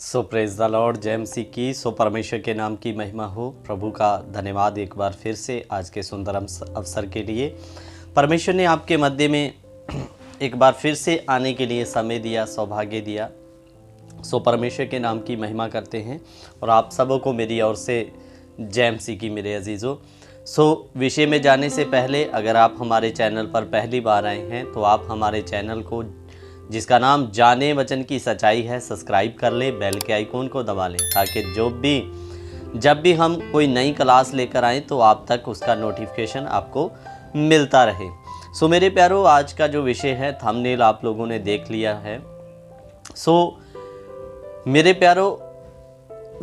So praise the Lord, जय मसीह की। सो परमेश्वर के नाम की महिमा हो। प्रभु का धन्यवाद एक बार फिर से आज के सुंदर अवसर के लिए। परमेश्वर ने आपके मध्य में एक बार फिर से आने के लिए समय दिया, सौभाग्य दिया। सो परमेश्वर के नाम की महिमा करते हैं और आप सबों को मेरी ओर से जय मसीह की मेरे अजीज़ों। सो विषय में जाने से पहले अगर आप हमारे चैनल पर पहली बार आए हैं तो आप हमारे चैनल को, जिसका नाम जाने वचन की सच्चाई है, सब्सक्राइब कर लें, बेल के आइकॉन को दबा लें ताकि जब भी हम कोई नई क्लास लेकर आएँ तो आप तक उसका नोटिफिकेशन आपको मिलता रहे। सो मेरे प्यारों, आज का जो विषय है थंबनेल आप लोगों ने देख लिया है। सो मेरे प्यारों,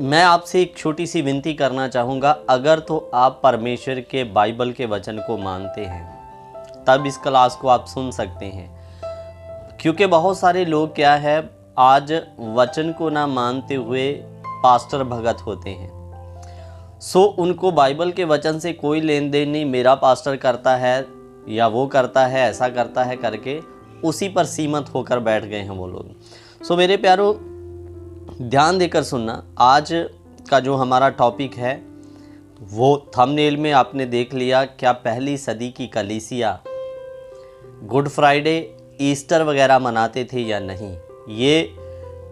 मैं आपसे एक छोटी सी विनती करना चाहूँगा। अगर तो आप परमेश्वर के बाइबल के वचन को मानते हैं तब इस क्लास को आप सुन सकते हैं, क्योंकि बहुत सारे लोग क्या है आज वचन को ना मानते हुए पास्टर भगत होते हैं। सो उनको बाइबल के वचन से कोई लेन देन नहीं, मेरा पास्टर करता है या वो करता है, ऐसा करता है करके उसी पर सीमित होकर बैठ गए हैं वो लोग। सो मेरे प्यारों, ध्यान देकर सुनना। आज का जो हमारा टॉपिक है वो थंबनेल में आपने देख लिया। क्या पहली सदी की कलीसिया गुड फ्राइडे, ईस्टर वगैरह मनाते थे या नहीं? ये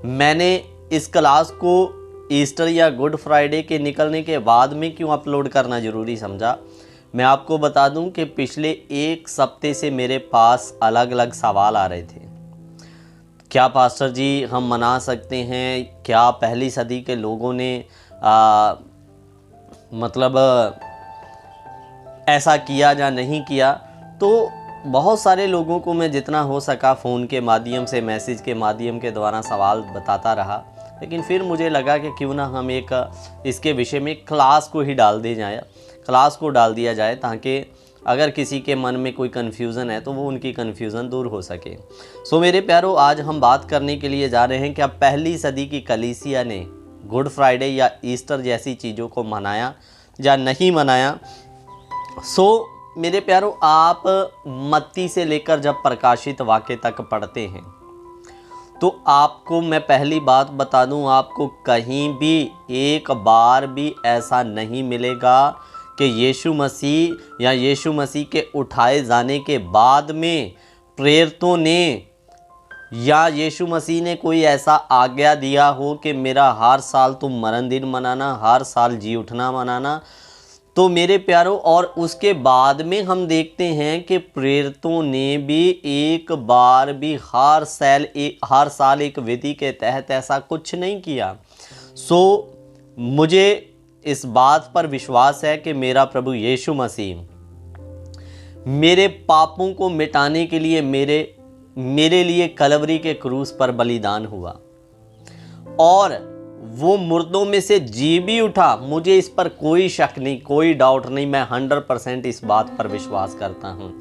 मैंने इस क्लास को ईस्टर या गुड फ्राइडे के निकलने के बाद में क्यों अपलोड करना ज़रूरी समझा। मैं आपको बता दूं कि पिछले एक हफ्ते से मेरे पास अलग अलग सवाल आ रहे थे। क्या पास्टर जी हम मना सकते हैं? क्या पहली सदी के लोगों ने मतलब ऐसा किया या नहीं किया? तो बहुत सारे लोगों को मैं जितना हो सका फ़ोन के माध्यम से, मैसेज के माध्यम के द्वारा सवाल बताता रहा, लेकिन फिर मुझे लगा कि क्यों ना हम एक इसके विषय में क्लास को ही डाल दिया जाए ताकि अगर किसी के मन में कोई कन्फ्यूज़न है तो वो उनकी कन्फ्यूज़न दूर हो सके। सो मेरे प्यारों, आज हम बात करने के लिए जा रहे हैं क्या पहली सदी की कलीसिया ने गुड फ्राइडे या ईस्टर जैसी चीज़ों को मनाया या नहीं मनाया। सो मेरे प्यारों, आप मत्ती से लेकर जब प्रकाशित वाक्य तक पढ़ते हैं तो आपको मैं पहली बात बता दूं, आपको कहीं भी एक बार भी ऐसा नहीं मिलेगा कि यीशु मसीह के उठाए जाने के बाद में प्रेरितों ने या यीशु मसीह ने कोई ऐसा आज्ञा दिया हो कि मेरा हर साल तुम मरण दिन मनाना, हर साल जी उठना मनाना। तो मेरे प्यारों, और उसके बाद में हम देखते हैं कि प्रेरितों ने भी एक बार भी हर साल एक विधि के तहत ऐसा कुछ नहीं किया। सो मुझे इस बात पर विश्वास है कि मेरा प्रभु यीशु मसीह मेरे पापों को मिटाने के लिए मेरे लिए कलवरी के क्रूस पर बलिदान हुआ और वो मुर्दों में से जी भी उठा। मुझे इस पर कोई शक नहीं, कोई डाउट नहीं, मैं 100% इस बात पर विश्वास करता हूँ।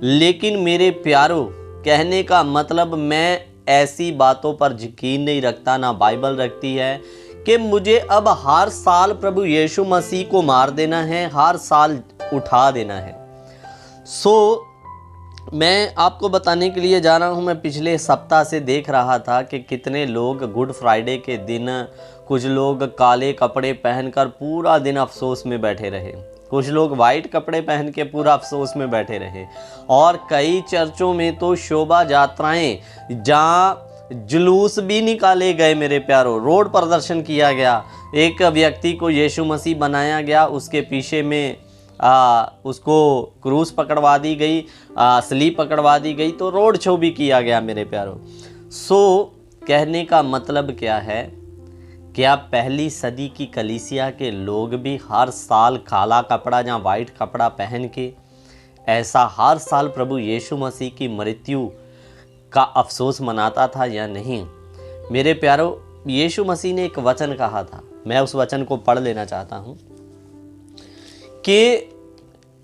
लेकिन मेरे प्यारों, कहने का मतलब मैं ऐसी बातों पर यकीन नहीं रखता, ना बाइबल रखती है कि मुझे अब हर साल प्रभु यीशु मसीह को मार देना है, हर साल उठा देना है। सो मैं आपको बताने के लिए जा रहा हूँ। मैं पिछले सप्ताह से देख रहा था कि कितने लोग गुड फ्राइडे के दिन, कुछ लोग काले कपड़े पहनकर पूरा दिन अफसोस में बैठे रहे, कुछ लोग वाइट कपड़े पहन के पूरा अफसोस में बैठे रहे, और कई चर्चों में तो शोभा यात्राएं, जहाँ जुलूस भी निकाले गए मेरे प्यारों, रोड प्रदर्शन किया गया, एक व्यक्ति को यीशु मसीह बनाया गया, उसके पीछे में उसको क्रूस पकड़वा दी गई, स्लीप पकड़वा दी गई, तो रोड शो भी किया गया मेरे प्यारों। सो कहने का मतलब क्या है, क्या पहली सदी की कलीसिया के लोग भी हर साल काला कपड़ा या वाइट कपड़ा पहन के ऐसा हर साल प्रभु यीशु मसीह की मृत्यु का अफसोस मनाता था या नहीं? मेरे प्यारों, यीशु मसीह ने एक वचन कहा था, मैं उस वचन को पढ़ लेना चाहता हूँ कि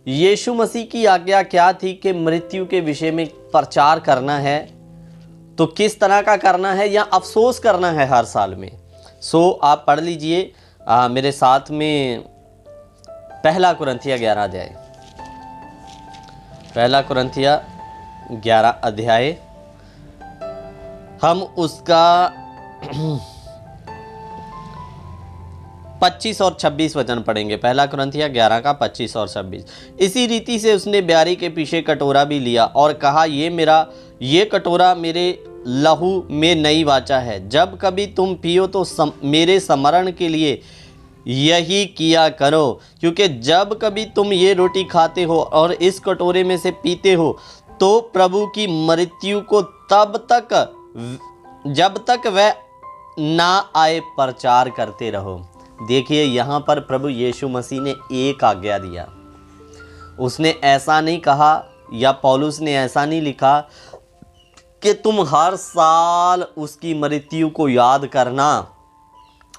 यीशु मसीह की आज्ञा क्या थी कि मृत्यु के विषय में प्रचार करना है तो किस तरह का करना है या अफसोस करना है हर साल में। सो आप पढ़ लीजिए मेरे साथ में पहला कुरिन्थिया 11 अध्याय हम उसका 25 और 26 वचन पढ़ेंगे। पहला कुरिन्थियों 11 का 25 और 26। इसी रीति से उसने ब्यारी के पीछे कटोरा भी लिया और कहा, ये कटोरा मेरे लहू में नई वाचा है। जब कभी तुम पियो तो मेरे स्मरण के लिए यही किया करो। क्योंकि जब कभी तुम ये रोटी खाते हो और इस कटोरे में से पीते हो तो प्रभु की मृत्यु को जब तक वह ना आए प्रचार करते रहो। देखिए, यहाँ पर प्रभु यीशु मसीह ने एक आज्ञा दिया। उसने ऐसा नहीं कहा, या पौलुस ने ऐसा नहीं लिखा कि तुम हर साल उसकी मृत्यु को याद करना।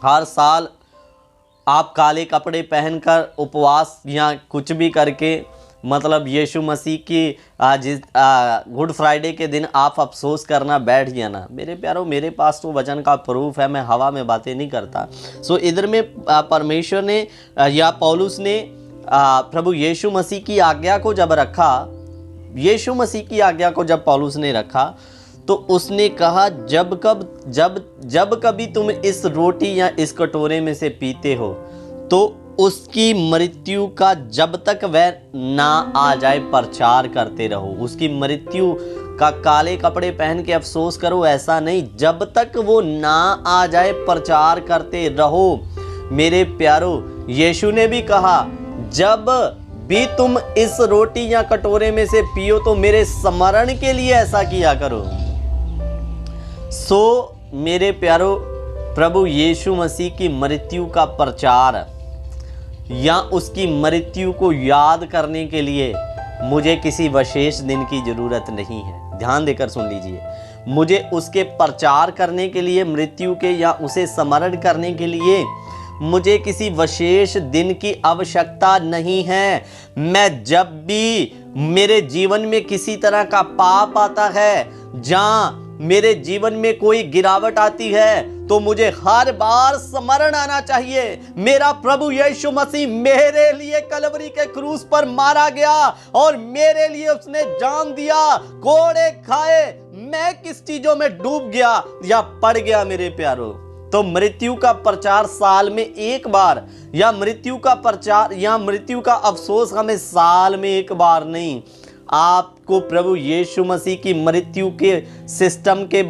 हर साल आप काले कपड़े पहनकर उपवास या कुछ भी करके, मतलब यीशु मसीह की गुड फ्राइडे के दिन आप अफसोस करना बैठ जाना। मेरे प्यारों, मेरे पास तो वचन का प्रूफ है, मैं हवा में बातें नहीं करता। सो इधर में परमेश्वर ने या पौलुस ने प्रभु यीशु मसीह की आज्ञा को जब रखा, यीशु मसीह की आज्ञा को जब पौलुस ने रखा तो उसने कहा, जब कभी तुम इस रोटी या इस कटोरे में से पीते हो तो उसकी मृत्यु का जब तक वह ना आ जाए प्रचार करते रहो। उसकी मृत्यु का काले कपड़े पहन के अफसोस करो, ऐसा नहीं, जब तक वो ना आ जाए प्रचार करते रहो। मेरे प्यारो, यीशु ने भी कहा, जब भी तुम इस रोटी या कटोरे में से पियो तो मेरे स्मरण के लिए ऐसा किया करो। मेरे प्यारो, प्रभु यीशु मसीह की मृत्यु का प्रचार या उसकी मृत्यु को याद करने के लिए मुझे किसी विशेष दिन की ज़रूरत नहीं है। ध्यान देकर सुन लीजिए, मुझे उसके प्रचार करने के लिए, मृत्यु के या उसे स्मरण करने के लिए मुझे किसी विशेष दिन की आवश्यकता नहीं है। मैं जब भी मेरे जीवन में किसी तरह का पाप आता है, जहाँ मेरे जीवन में कोई गिरावट आती है, तो मुझे हर बार स्मरण आना चाहिए, मेरा प्रभु यीशु मसीह मेरे लिए कलवरी के क्रूस पर मारा गया और मेरे लिए उसने जान दिया, कोड़े खाए, मैं किस चीजों में डूब गया या पड़ गया। मेरे प्यारो, तो मृत्यु का प्रचार साल में एक बार, या मृत्यु का प्रचार या मृत्यु का अफसोस हमें साल में एक बार नहीं, आपको प्रभु यीशु मसीह की मृत्यु के सिस्टम के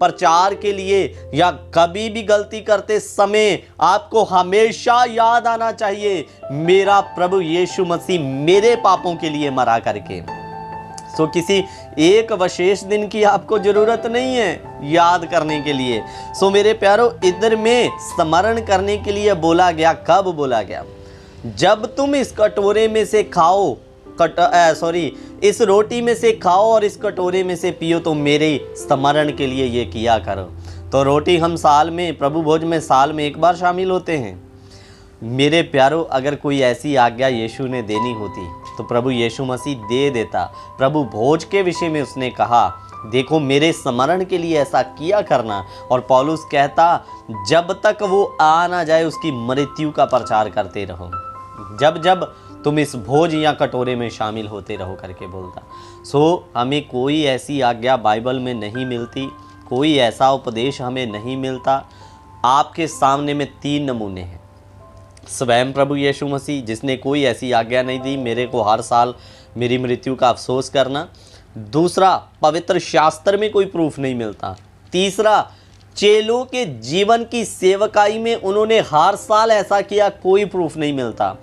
प्रचार के लिए या कभी भी गलती करते समय आपको हमेशा याद आना चाहिए, मेरा प्रभु यीशु मसीह मेरे पापों के लिए मरा करके। किसी एक विशेष दिन की आपको जरूरत नहीं है याद करने के लिए। मेरे प्यारो, इधर में स्मरण करने के लिए बोला गया। कब बोला गया? जब तुम इस कटोरे में से खाओ, इस रोटी में से खाओ और इस कटोरे में से पियो तो मेरे स्मरण के लिए ये किया करो। तो रोटी हम साल में, प्रभु भोज में साल में एक बार शामिल होते हैं। मेरे प्यारो, अगर कोई ऐसी आज्ञा यीशु ने देनी होती तो प्रभु यीशु मसीह दे देता। प्रभु भोज के विषय में उसने कहा, देखो मेरे स्मरण के लिए ऐसा किया करना। और पौलुस कहता, जब तक वो आ ना जाए उसकी मृत्यु का प्रचार करते रहो, जब जब तुम इस भोज या कटोरे में शामिल होते रहो करके बोलता। हमें कोई ऐसी आज्ञा बाइबल में नहीं मिलती, कोई ऐसा उपदेश हमें नहीं मिलता। आपके सामने में 3 नमूने हैं। स्वयं प्रभु यीशु मसीह, जिसने कोई ऐसी आज्ञा नहीं दी मेरे को हर साल मेरी मृत्यु का अफसोस करना। दूसरा, पवित्र शास्त्र में कोई प्रूफ नहीं मिलता। तीसरा, चेलों के जीवन की सेवकाई में उन्होंने हर साल ऐसा किया, कोई प्रूफ नहीं मिलता।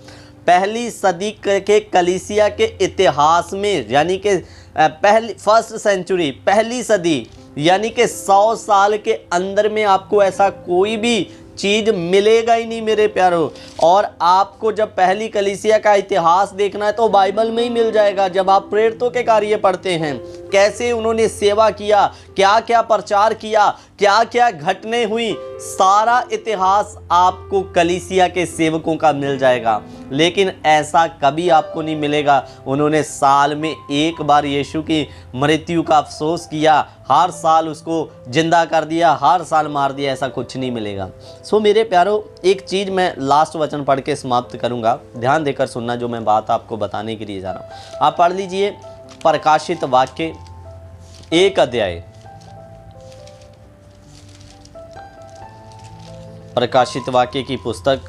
पहली सदी के कलीसिया के इतिहास में, यानी कि फर्स्ट सेंचुरी, पहली सदी, यानी कि 100 साल के अंदर में आपको ऐसा कोई भी चीज़ मिलेगा ही नहीं मेरे प्यारो। और आपको जब पहली कलीसिया का इतिहास देखना है तो बाइबल में ही मिल जाएगा। जब आप प्रेरितों के कार्य पढ़ते हैं, कैसे उन्होंने सेवा किया, क्या क्या प्रचार किया, क्या क्या घटनाएं हुई, सारा इतिहास आपको कलीसिया के सेवकों का मिल जाएगा। लेकिन ऐसा कभी आपको नहीं मिलेगा उन्होंने साल में एक बार यीशु की मृत्यु का अफसोस किया, हर साल उसको जिंदा कर दिया, हर साल मार दिया, ऐसा कुछ नहीं मिलेगा। मेरे प्यारो, एक चीज़ मैं लास्ट वचन पढ़ के समाप्त करूंगा, ध्यान देकर सुनना जो मैं बात आपको बताने के लिए जा रहा हूँ। आप पढ़ लीजिए प्रकाशित वाक्य 1 अध्याय, प्रकाशित वाक्य की पुस्तक,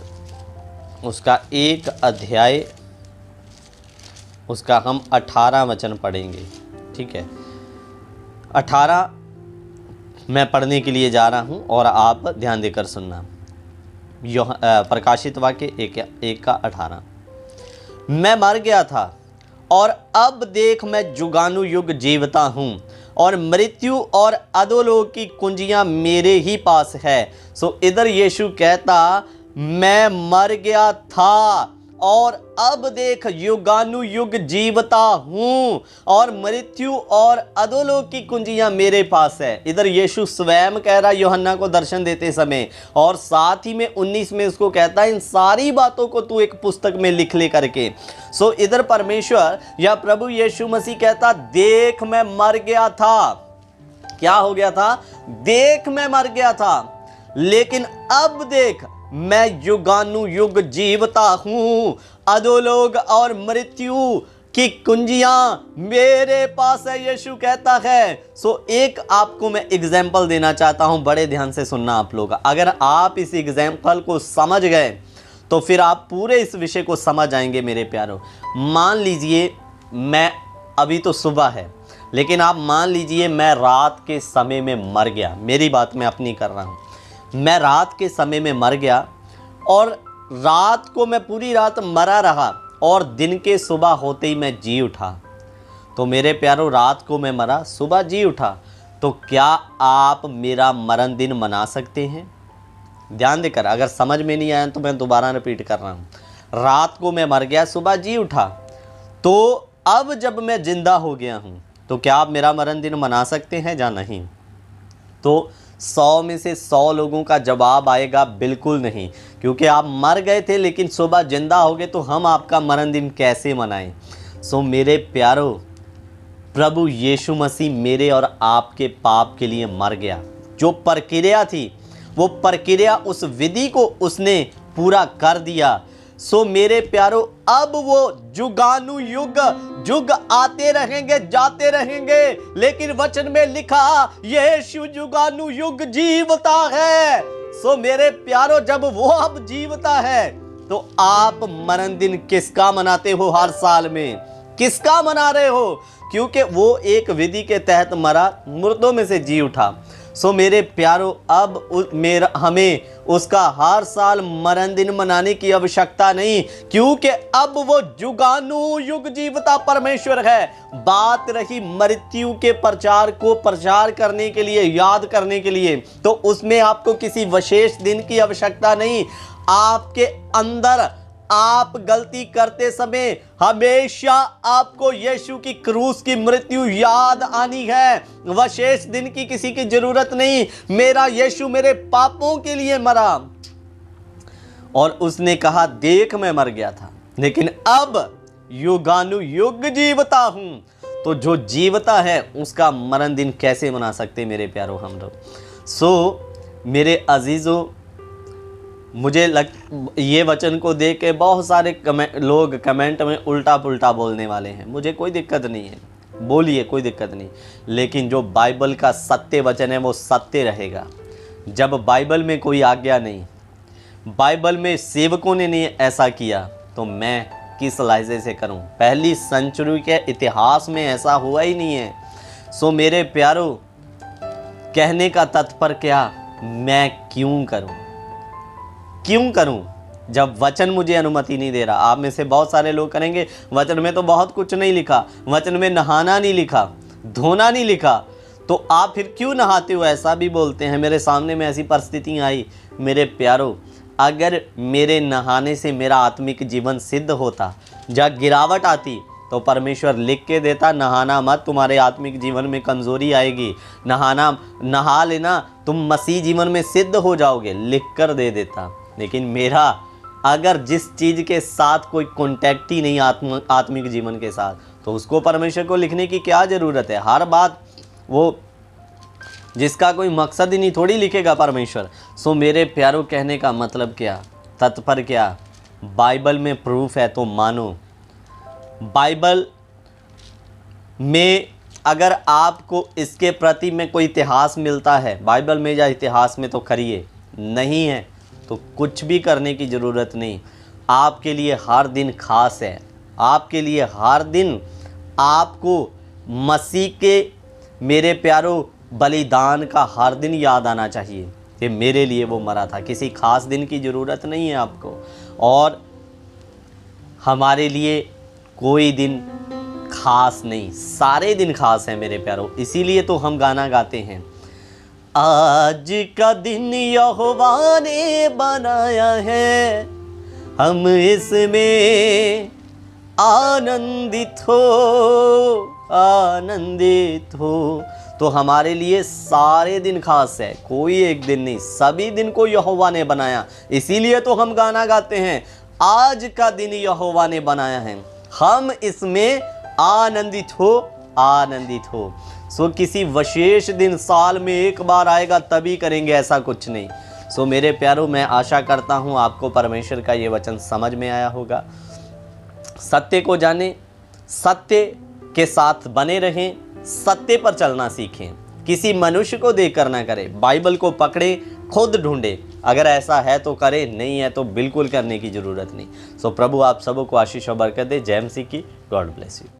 उसका 1 अध्याय, उसका हम 18 वचन पढ़ेंगे। ठीक है, 18 मैं पढ़ने के लिए जा रहा हूँ और आप ध्यान देकर सुनना। प्रकाशित वाक्य 1 का 18। मैं मर गया था और अब देख मैं जुगानु युग जीवता हूँ और मृत्यु और अधोलोक की कुंजियाँ मेरे ही पास है। सो इधर यीशु कहता मैं मर गया था और अब देख युगानु युग जीवता हूँ और मृत्यु और अधोलोक की कुंजियाँ मेरे पास है। इधर यीशु स्वयं कह रहा यूहन्ना को दर्शन देते समय, और साथ ही में 19 में उसको कहता है इन सारी बातों को तू एक पुस्तक में लिख ले करके। सो इधर परमेश्वर या प्रभु यीशु मसीह कहता देख मैं मर गया था। क्या हो गया था? देख मैं मर गया था, लेकिन अब देख मैं युगानु युग जीवता हूँ, अधोलोक और मृत्यु की कुंजियाँ मेरे पास है, यीशु कहता है। सो एक आपको मैं एग्जाम्पल देना चाहता हूँ, बड़े ध्यान से सुनना आप लोग। अगर आप इस एग्जाम्पल को समझ गए तो फिर आप पूरे इस विषय को समझ आएंगे मेरे प्यारों। मान लीजिए मैं, अभी तो सुबह है, लेकिन आप मान लीजिए मैं रात के समय में मर गया। मेरी बात मैं अपनी कर रहा हूँ। मैं रात के समय में मर गया और रात को मैं पूरी रात मरा रहा और दिन के सुबह होते ही मैं जी उठा। तो मेरे प्यारों, रात को मैं मरा, सुबह जी उठा, तो क्या आप मेरा मरण दिन मना सकते हैं? ध्यान देकर, अगर समझ में नहीं आया तो मैं दोबारा रिपीट कर रहा हूँ। रात को मैं मर गया, सुबह जी उठा, तो अब जब मैं जिंदा हो गया हूँ तो क्या आप मेरा मरण दिन मना सकते हैं या नहीं? तो 100 में से 100 लोगों का जवाब आएगा बिल्कुल नहीं, क्योंकि आप मर गए थे लेकिन सुबह जिंदा हो गए, तो हम आपका मरण दिन कैसे मनाएं? सो मेरे प्यारों, प्रभु यीशु मसीह मेरे और आपके पाप के लिए मर गया। जो प्रक्रिया थी वो प्रक्रिया, उस विधि को उसने पूरा कर दिया। सो मेरे प्यारों, अब वो जुगानु युग जुग आते रहेंगे, जाते रहेंगे, लेकिन वचन में लिखा यीशु जुगानु युग जीवता है। सो मेरे प्यारों, जब वो अब जीवता है तो आप मरण दिन किसका मनाते हो? हर साल में किसका मना रहे हो? क्योंकि वो एक विधि के तहत मरा, मुर्दों में से जी उठा। सो मेरे प्यारों, अब हमें उसका हर साल मरण दिन मनाने की आवश्यकता नहीं, क्योंकि अब वो जुगानु युग जीवता परमेश्वर है। बात रही मृत्यु के प्रचार को प्रचार करने के लिए, याद करने के लिए, तो उसमें आपको किसी विशेष दिन की आवश्यकता नहीं। आपके अंदर आप गलती करते समय हमेशा आपको यीशु की क्रूस की मृत्यु याद आनी है। विशेष दिन की किसी की जरूरत नहीं। मेरा यीशु मेरे पापों के लिए मरा और उसने कहा देख मैं मर गया था, लेकिन अब युगानु युग जीवता हूं। तो जो जीवता है उसका मरण दिन कैसे मना सकते मेरे प्यारों हम लोग? सो मेरे अजीजों, मुझे ये वचन को देख के बहुत सारे लोग कमेंट में उल्टा पुल्टा बोलने वाले हैं। मुझे कोई दिक्कत नहीं है, बोलिए, कोई दिक्कत नहीं, लेकिन जो बाइबल का सत्य वचन है वो सत्य रहेगा। जब बाइबल में कोई आज्ञा नहीं, बाइबल में सेवकों ने नहीं ऐसा किया, तो मैं किस लहजे से करूं? पहली सेंचुरी के इतिहास में ऐसा हुआ ही नहीं है। सो मेरे प्यारों, कहने का तात्पर्य क्या, मैं क्यों करूं? क्यों करूं जब वचन मुझे अनुमति नहीं दे रहा? आप में से बहुत सारे लोग करेंगे वचन में तो बहुत कुछ नहीं लिखा, वचन में नहाना नहीं लिखा, धोना नहीं लिखा, तो आप फिर क्यों नहाते हो? ऐसा भी बोलते हैं। मेरे सामने में ऐसी परिस्थितियां आई। मेरे प्यारों, अगर मेरे नहाने से मेरा आत्मिक जीवन सिद्ध होता, या गिरावट आती, तो परमेश्वर लिख के देता नहाना मत, तुम्हारे आत्मिक जीवन में कमजोरी आएगी, नहा लेना, तुम मसीह जीवन में सिद्ध हो जाओगे, लिख कर दे देता। लेकिन मेरा अगर जिस चीज़ के साथ कोई कॉन्टैक्ट ही नहीं आत्मिक जीवन के साथ, तो उसको परमेश्वर को लिखने की क्या ज़रूरत है? हर बात वो जिसका कोई मकसद ही नहीं थोड़ी लिखेगा परमेश्वर। सो मेरे प्यारों, कहने का मतलब क्या, तात्पर्य क्या? बाइबल में प्रूफ है तो मानो। बाइबल में अगर आपको इसके प्रति में कोई इतिहास मिलता है, बाइबल में या इतिहास में, तो करिए, नहीं है तो कुछ भी करने की ज़रूरत नहीं। आपके लिए हर दिन खास है। आपके लिए हर दिन आपको मसीह के मेरे प्यारों बलिदान का हर दिन याद आना चाहिए कि मेरे लिए वो मरा था। किसी खास दिन की ज़रूरत नहीं है आपको, और हमारे लिए कोई दिन खास नहीं, सारे दिन खास हैं मेरे प्यारों। इसीलिए तो हम गाना गाते हैं, आज का दिन यहोवा ने बनाया है, हम इसमें आनंदित हो, आनंदित हो। तो हमारे लिए सारे दिन खास है, कोई एक दिन नहीं, सभी दिन को यहोवा ने बनाया। इसीलिए तो हम गाना गाते हैं, आज का दिन यहोवा ने बनाया है, हम इसमें आनंदित हो, आनंदित हो। सो किसी विशेष दिन साल में एक बार आएगा तभी करेंगे, ऐसा कुछ नहीं। सो मेरे प्यारों, मैं आशा करता हूँ आपको परमेश्वर का ये वचन समझ में आया होगा। सत्य को जानें, सत्य के साथ बने रहें, सत्य पर चलना सीखें, किसी मनुष्य को देखकर ना करें, बाइबल को पकड़े, खुद ढूंढे। अगर ऐसा है तो करें, नहीं है तो बिल्कुल करने की ज़रूरत नहीं। सो प्रभु आप सबों को आशीष और बरकत दे। जय मसीह की। God bless you.